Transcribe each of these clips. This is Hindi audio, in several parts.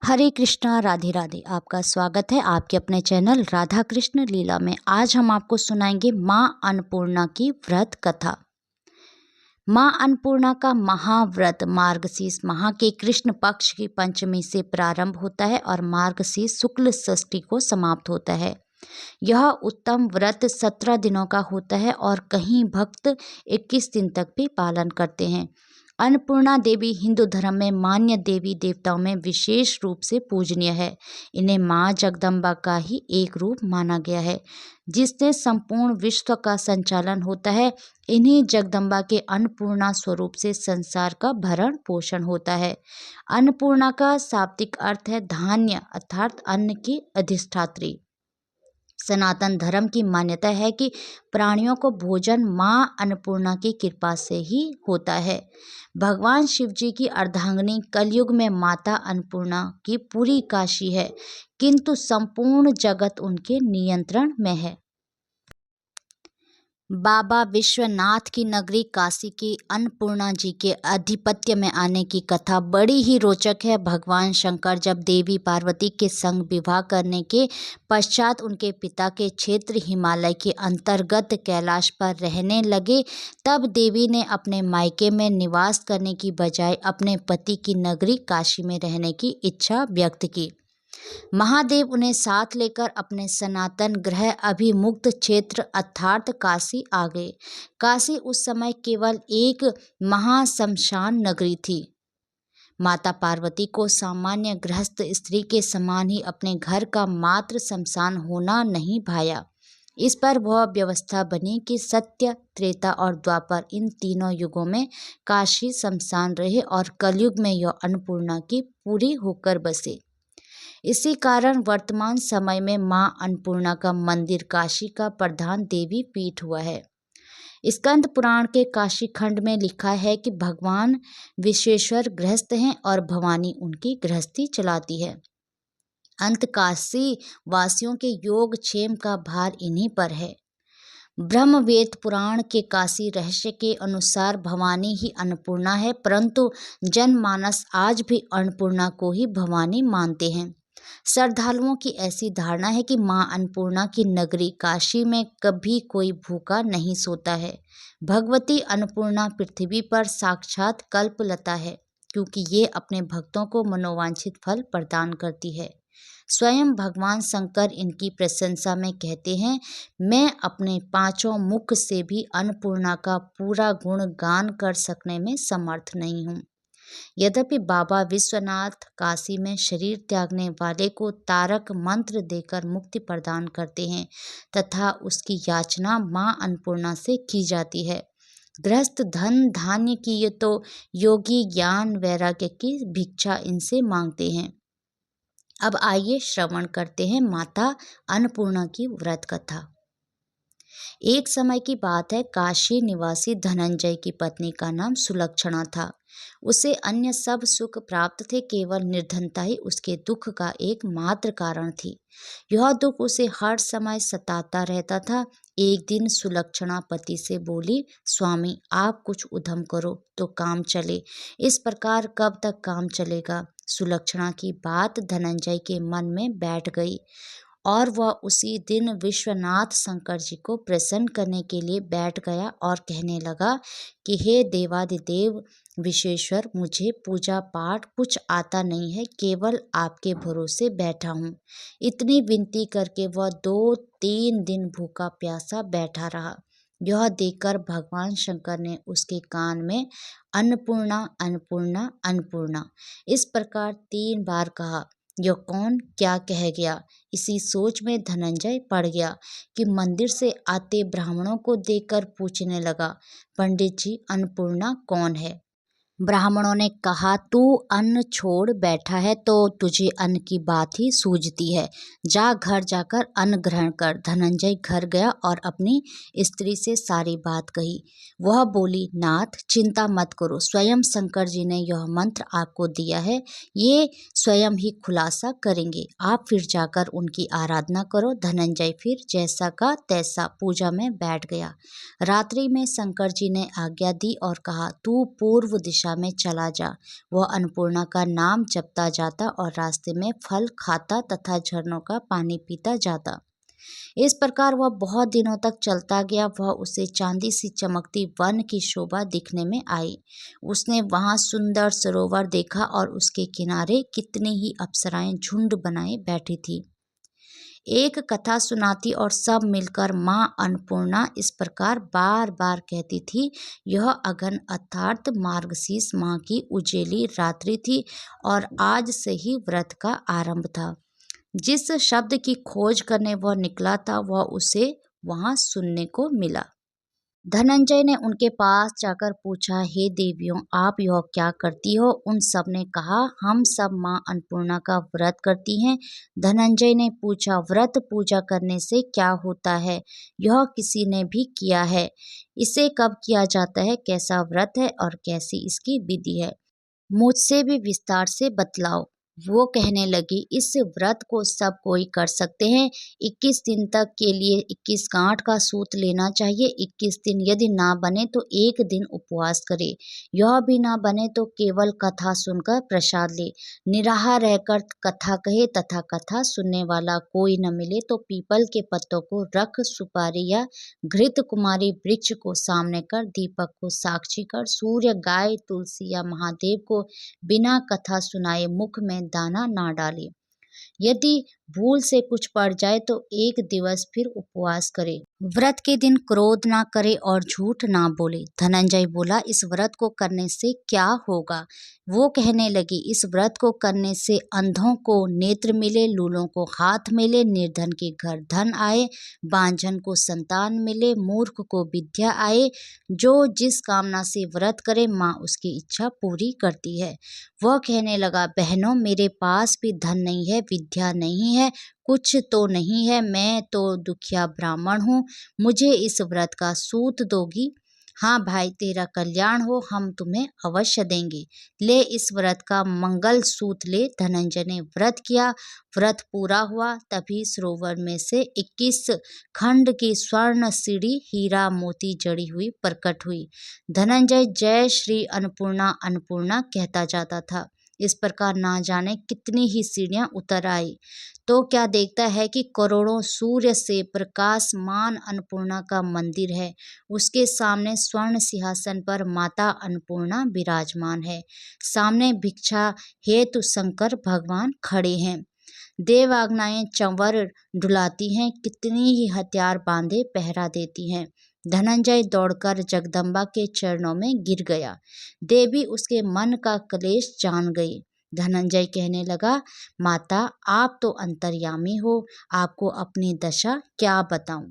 हरे कृष्णा राधे राधे। आपका स्वागत है आपके अपने चैनल राधा कृष्ण लीला में। आज हम आपको सुनाएंगे माँ अन्नपूर्णा की व्रत कथा। माँ अन्नपूर्णा का महाव्रत मार्गशीर्ष माह के कृष्ण पक्ष की पंचमी से प्रारंभ होता है और मार्गशीर्ष शुक्ल षष्ठी को समाप्त होता है। यह उत्तम व्रत 17 दिनों का होता है और कहीं भक्त 21 दिन तक भी पालन करते हैं। अन्नपूर्णा देवी हिंदू धर्म में मान्य देवी देवताओं में विशेष रूप से पूजनीय है। इन्हें माँ जगदम्बा का ही एक रूप माना गया है, जिससे संपूर्ण विश्व का संचालन होता है। इन्हीं जगदम्बा के अन्नपूर्णा स्वरूप से संसार का भरण पोषण होता है। अन्नपूर्णा का शाब्दिक अर्थ है धान्य अर्थात अन्न की अधिष्ठात्री। सनातन धर्म की मान्यता है कि प्राणियों को भोजन माँ अन्नपूर्णा की कृपा से ही होता है। भगवान शिव जी की अर्धांगिनी कलयुग में माता अन्नपूर्णा की पूरी काशी है, किंतु संपूर्ण जगत उनके नियंत्रण में है। बाबा विश्वनाथ की नगरी काशी की अन्नपूर्णा जी के आधिपत्य में आने की कथा बड़ी ही रोचक है। भगवान शंकर जब देवी पार्वती के संग विवाह करने के पश्चात उनके पिता के क्षेत्र हिमालय के अंतर्गत कैलाश पर रहने लगे, तब देवी ने अपने मायके में निवास करने की बजाय अपने पति की नगरी काशी में रहने की इच्छा व्यक्त की। महादेव उन्हें साथ लेकर अपने सनातन ग्रह अभिमुक्त क्षेत्र अर्थात काशी आ गए। काशी उस समय केवल एक महाशमशान नगरी थी। माता पार्वती को सामान्य गृहस्थ स्त्री के समान ही अपने घर का मात्र शमशान होना नहीं भाया। इस पर वह व्यवस्था बनी कि सत्य, त्रेता और द्वापर इन तीनों युगों में काशी शमशान रहे और कलयुग में यह अन्नपूर्णा की पूरी होकर बसे। इसी कारण वर्तमान समय में मां अन्नपूर्णा का मंदिर काशी का प्रधान देवी पीठ हुआ है। स्कंद पुराण के काशी खंड में लिखा है कि भगवान विश्वेश्वर गृहस्थ हैं और भवानी उनकी गृहस्थी चलाती है। अंत काशी वासियों के योग क्षेम का भार इन्हीं पर है। ब्रह्मवेद पुराण के काशी रहस्य के अनुसार भवानी ही अन्नपूर्णा है, परंतु जनमानस आज भी अन्नपूर्णा को ही भवानी मानते हैं। श्रद्धालुओं की ऐसी धारणा है कि मां अन्नपूर्णा की नगरी काशी में कभी कोई भूखा नहीं सोता है। भगवती अन्नपूर्णा पृथ्वी पर साक्षात कल्पलता है, क्योंकि ये अपने भक्तों को मनोवांछित फल प्रदान करती है। स्वयं भगवान शंकर इनकी प्रशंसा में कहते हैं, मैं अपने पांचों मुख से भी अन्नपूर्णा का पूरा गुणगान कर सकने में समर्थ नहीं हूँ। यद्यपि बाबा विश्वनाथ काशी में शरीर त्यागने वाले को तारक मंत्र देकर मुक्ति प्रदान करते हैं तथा उसकी याचना मां अन्नपूर्णा से की जाती है। गृहस्थ धन धान्य की ये तो योगी ज्ञान वैराग्य की भिक्षा इनसे मांगते हैं। अब आइए श्रवण करते हैं माता अन्नपूर्णा की व्रत कथा। एक समय की बात है, काशी निवासी धनंजय की पत्नी का नाम सुलक्षणा था। उसे अन्य सब सुख प्राप्त थे, केवल निर्धनता ही उसके दुख का एकमात्र कारण थी। यह दुख उसे हर समय सताता रहता था। एक दिन सुलक्षणा पति से बोली, स्वामी आप कुछ उद्यम करो तो काम चले। इस प्रकार कब तक काम चलेगा? सुलक्षणा की बात धनंजय के मन में बैठ गई और वह उसी दिन विश्वनाथ शंकर जी को प्रसन्न करने के लिए बैठ गया और कहने लगा कि हे देवादिदेव विश्वेश्वर, मुझे पूजा पाठ कुछ आता नहीं है, केवल आपके भरोसे बैठा हूँ। इतनी विनती करके वह 2-3 दिन भूखा प्यासा बैठा रहा। यह देखकर भगवान शंकर ने उसके कान में अन्नपूर्णा अन्नपूर्णा अन्नपूर्णा इस प्रकार 3 बार कहा। यह कौन क्या कह गया? इसी सोच में धनंजय पड़ गया कि मंदिर से आते ब्राह्मणों को देखकर पूछने लगा, पंडित जी अन्नपूर्णा कौन है? ब्राह्मणों ने कहा, तू अन्न छोड़ बैठा है तो तुझे अन्न की बात ही सूझती है। जा घर जाकर अन्न ग्रहण कर। धनंजय घर गया और अपनी स्त्री से सारी बात कही। वह बोली, नाथ चिंता मत करो, स्वयं शंकर जी ने यह मंत्र आपको दिया है, ये स्वयं ही खुलासा करेंगे। आप फिर जाकर उनकी आराधना करो। धनंजय फिर जैसा का तैसा पूजा में बैठ गया। रात्रि में शंकर जी ने आज्ञा दी और कहा, तू पूर्व दिशा दिशा में चला जा। वह अन्नपूर्णा का नाम जपता जाता और रास्ते में फल खाता तथा झरनों का पानी पीता जाता। इस प्रकार वह बहुत दिनों तक चलता गया। वह उसे चांदी सी चमकती वन की शोभा दिखने में आई। उसने वहां सुंदर सरोवर देखा और उसके किनारे कितनी ही अप्सराएं झुंड बनाए बैठी थी। एक कथा सुनाती और सब मिलकर माँ अन्नपूर्णा इस प्रकार बार बार कहती थी। यह अगन अर्थात मार्गशीर्ष माह की उजेली रात्रि थी और आज से ही व्रत का आरंभ था। जिस शब्द की खोज करने वह निकला था वह उसे वहां सुनने को मिला। धनंजय ने उनके पास जाकर पूछा, हे देवियों, आप यह क्या करती हो? उन सब ने कहा, हम सब माँ अन्नपूर्णा का व्रत करती हैं। धनंजय ने पूछा, व्रत पूजा करने से क्या होता है? यह किसी ने भी किया है? इसे कब किया जाता है? कैसा व्रत है और कैसी इसकी विधि है? मुझसे भी विस्तार से बतलाओ। वो कहने लगी, इस व्रत को सब कोई कर सकते हैं। 21 दिन तक के लिए 21 गांठ का सूत लेना चाहिए। 21 दिन यदि ना बने तो एक दिन उपवास करे। यह भी ना बने तो केवल कथा सुनकर प्रसाद ले। निराहार रहकर कथा कहे तथा कथा सुनने वाला कोई न मिले तो पीपल के पत्तों को रख, सुपारी या घृत कुमारी वृक्ष को सामने कर, दीपक को साक्षी कर, सूर्य, गाय, तुलसी या महादेव को बिना कथा सुनाए मुख में दाना ना डाले। यदि भूल से कुछ पड़ जाए तो एक दिवस फिर उपवास करे। व्रत के दिन क्रोध ना करे और झूठ ना बोले। धनंजय बोला, इस व्रत को करने से क्या होगा? वो कहने लगी, इस व्रत को करने से अंधों को नेत्र मिले, लूलों को हाथ मिले, निर्धन के घर धन आए, बांझन को संतान मिले, मूर्ख को विद्या आए। जो जिस कामना से व्रत करे माँ उसकी इच्छा पूरी करती है। वह कहने लगा, बहनों, मेरे पास भी धन नहीं है, विद्या नहीं है, कुछ तो नहीं है। मैं तो दुखिया ब्राह्मण हूँ। मुझे इस व्रत का सूत दोगी? हाँ भाई, तेरा कल्याण हो, हम तुम्हें अवश्य देंगे। ले, इस व्रत का मंगल सूत ले। धनंजय ने व्रत किया। व्रत पूरा हुआ तभी सरोवर में से 21 खंड की स्वर्ण सीढ़ी हीरा मोती जड़ी हुई प्रकट हुई। धनंजय जय श्री अन्नपूर्णा अन्नपूर्णा कहता जाता था। इस प्रकार ना जाने कितनी ही सीढ़ियां उतर आई तो क्या देखता है कि करोड़ों सूर्य से प्रकाशमान अन्नपूर्णा का मंदिर है। उसके सामने स्वर्ण सिंहासन पर माता अन्नपूर्णा विराजमान है। सामने भिक्षा हेतु शंकर भगवान खड़े हैं। देवांगनाएं चंवर डुलाती हैं, कितनी ही हथियार बांधे पहरा देती हैं। धनंजय दौड़कर जगदम्बा के चरणों में गिर गया। देवी उसके मन का क्लेश जान गई। धनंजय कहने लगा, माता, आप तो अंतर्यामी हो, आपको अपनी दशा क्या बताऊं?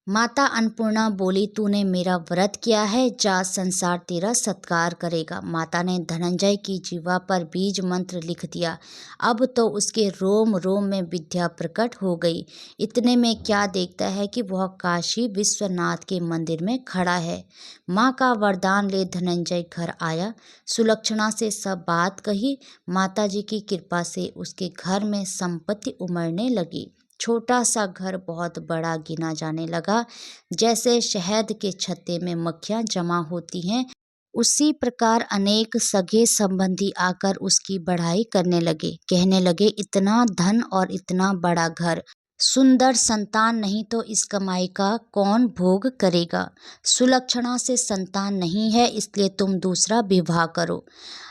माता अन्नपूर्णा बोली, तूने मेरा व्रत किया है, जा, संसार तेरा सत्कार करेगा। माता ने धनंजय की जीवा पर बीज मंत्र लिख दिया। अब तो उसके रोम रोम में विद्या प्रकट हो गई। इतने में क्या देखता है कि वह काशी विश्वनाथ के मंदिर में खड़ा है। माँ का वरदान ले धनंजय घर आया। सुलक्षणा से सब बात कही। माता जी की कृपा से उसके घर में संपत्ति उमड़ने लगी। छोटा सा घर बहुत बड़ा गिना जाने लगा। जैसे शहद के छत्ते में मक्खियां जमा होती हैं, उसी प्रकार अनेक सगे संबंधी आकर उसकी बढ़ाई करने लगे। कहने लगे, इतना धन और इतना बड़ा घर, सुंदर संतान नहीं तो इस कमाई का कौन भोग करेगा? सुलक्षणा से संतान नहीं है, इसलिए तुम दूसरा विवाह करो।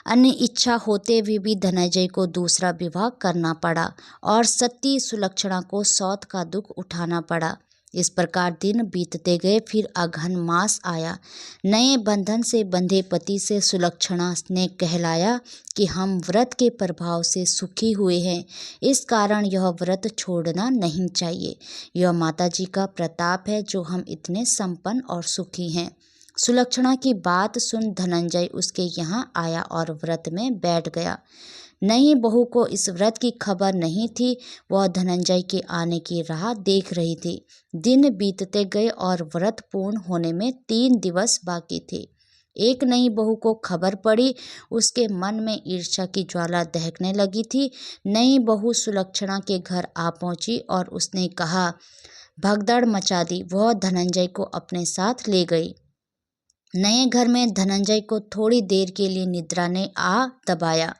अन्य इच्छा होते हुए भी धनंजय को दूसरा विवाह करना पड़ा और सती सुलक्षणा को सौत का दुख उठाना पड़ा। इस प्रकार दिन बीतते गए। फिर अघन मास आया। नए बंधन से बंधे पति से सुलक्षणा ने कहलाया कि हम व्रत के प्रभाव से सुखी हुए हैं, इस कारण यह व्रत छोड़ना नहीं चाहिए। यह माता जी का प्रताप है जो हम इतने संपन्न और सुखी हैं। सुलक्षणा की बात सुन धनंजय उसके यहाँ आया और व्रत में बैठ गया। नई बहू को इस व्रत की खबर नहीं थी। वह धनंजय के आने की राह देख रही थी। दिन बीतते गए और व्रत पूर्ण होने में 3 दिवस बाकी थे। एक नई बहू को खबर पड़ी। उसके मन में ईर्ष्या की ज्वाला दहकने लगी थी। नई बहू सुलक्षणा के घर आ पहुंची और उसने कहा, भगदड़ मचा दी। वह धनंजय को अपने साथ ले गई। नए घर में धनंजय को थोड़ी देर के लिए निद्रा ने आ दबाया।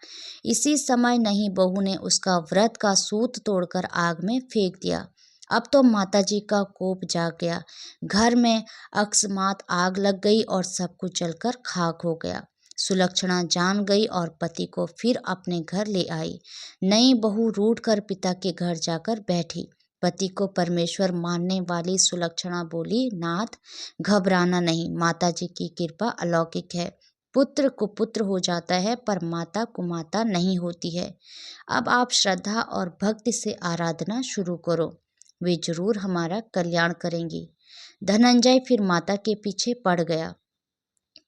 इसी समय नई बहू ने उसका व्रत का सूत तोड़कर आग में फेंक दिया। अब तो माताजी का कोप जाग गया। घर में अकस्मात आग लग गई और सब कुछ जलकर खाक हो गया। सुलक्षणा जान गई और पति को फिर अपने घर ले आई। नई बहू रूठ कर पिता के घर जाकर बैठी। पति को परमेश्वर मानने वाली सुलक्षणा बोली, नाथ, घबराना नहीं, माताजी की कृपा अलौकिक है। पुत्र कुपुत्र हो जाता है पर माता कुमाता नहीं होती है। अब आप श्रद्धा और भक्ति से आराधना शुरू करो, वे जरूर हमारा कल्याण करेंगी। धनंजय फिर माता के पीछे पड़ गया।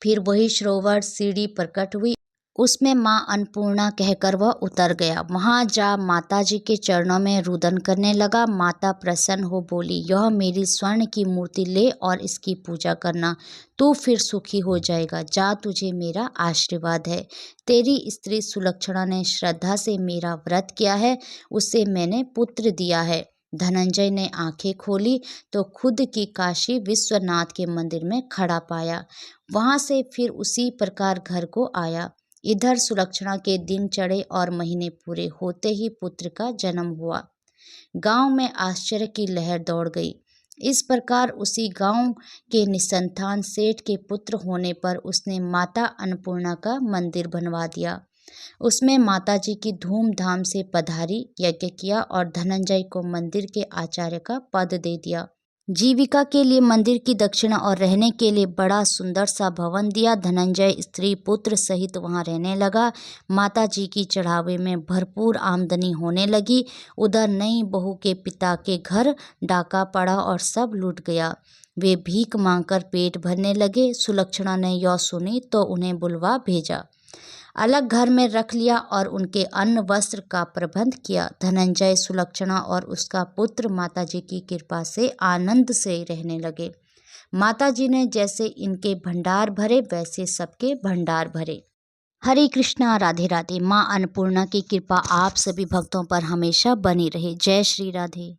फिर वही सरोवर सीढ़ी प्रकट हुई, उसमें माँ अन्नपूर्णा कहकर वह उतर गया। वहां जा माताजी के चरणों में रुदन करने लगा। माता प्रसन्न हो बोली, यह मेरी स्वर्ण की मूर्ति ले और इसकी पूजा करना, तू फिर सुखी हो जाएगा। जा, तुझे मेरा आशीर्वाद है। तेरी स्त्री सुलक्षणा ने श्रद्धा से मेरा व्रत किया है, उसे मैंने पुत्र दिया है। धनंजय ने आंखें खोली तो खुद की काशी विश्वनाथ के मंदिर में खड़ा पाया। वहां से फिर उसी प्रकार घर को आया। इधर सुलक्षणा के दिन चढ़े और महीने पूरे होते ही पुत्र का जन्म हुआ। गांव में आश्चर्य की लहर दौड़ गई। इस प्रकार उसी गांव के निसंतान सेठ के पुत्र होने पर उसने माता अन्नपूर्णा का मंदिर बनवा दिया। उसमें माताजी की धूमधाम से पधारी, यज्ञ किया और धनंजय को मंदिर के आचार्य का पद दे दिया। जीविका के लिए मंदिर की दक्षिणा और रहने के लिए बड़ा सुंदर सा भवन दिया। धनंजय स्त्री पुत्र सहित वहां रहने लगा। माताजी की चढ़ावे में भरपूर आमदनी होने लगी। उधर नई बहू के पिता के घर डाका पड़ा और सब लूट गया। वे भीख मांगकर पेट भरने लगे। सुलक्षणा ने यह सुनी तो उन्हें बुलवा भेजा, अलग घर में रख लिया और उनके अन्न वस्त्र का प्रबंध किया। धनंजय, सुलक्षणा और उसका पुत्र माताजी की कृपा से आनंद से रहने लगे। माताजी ने जैसे इनके भंडार भरे वैसे सबके भंडार भरे। हरे कृष्णा, राधे राधे। माँ अन्नपूर्णा की कृपा आप सभी भक्तों पर हमेशा बनी रहे। जय श्री राधे।